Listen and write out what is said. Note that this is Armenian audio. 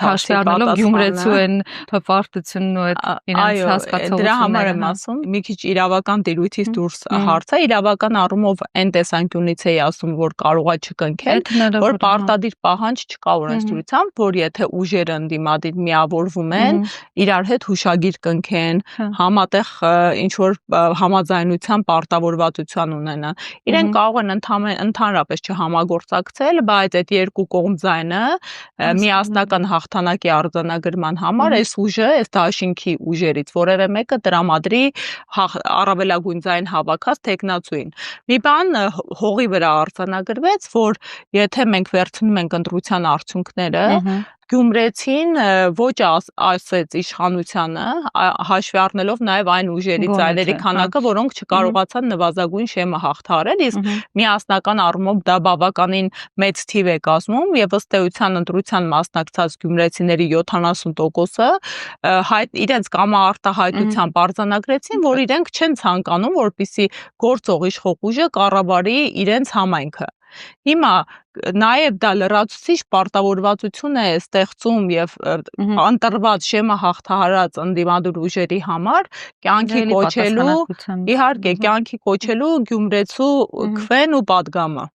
հաշվի առնելով Գյումրեցու են հպարտությունն ու այդ իրենց հասկացողությունները։ Դրա համար եմ ասում, մի քիչ իրավական տիրույթից դուրս հարցը, իրավական առումով այն տեսանկյունից էի ասում, որ կարողա չկնքել, որ պարտադիր պահանջ չկա օրենսդրությամբ, որ եթե ուժերը ընդդիմադիր միավորվում են, իրար հետ հուշագիր կնքեն, համատեղ ինչ որ համաձայնության պարտավորվածություն ունենան։ Իրենք կարող են ընդհանրապես չհամագործակցել, բայց այդ երկու կողմ ձայնը միասնական հաղթանակի արձանագրման համար այս ուժը, այս դաշինքի ուժերից որևէ մեկը տրամադրի առավելագույն ձայն հավաքած տեխնացուին։ Մի բան հողի վրա արձանագրվեց, որ եթե մենք վերցնում ենք ընտրության արդյունքները, Գյումրեցին ոչ ասեց իշխանությանը, հաշվի առնելով նաև այն ուժերի ձայների քանակը, որոնք չկարողացան նվազագույն շեմը հաղթահարել, իսկ միասնական առումով դա բավականին մեծ թիվ է կազմում եւ ըստ էության ընտրության մասնակցած գյումրեցիների 70%-ը իրենց կամարտահայտությամբ արձանագրեցին, որ իրենք չեն ցանկանում, որպեսզի գործող իշխող ուժը կառավարի իրենց համայնքը։ Հիմա նաև դա լրացուցիչ պարտավորվածություն է ստեղծում եւ ընտրված շեմը հաղթահարած ընդդիմադիր ուժերի համար կյանքի կոչելու, իհարկե, կյանքի կոչելու գյումրեցու քվեն ու պատգամը։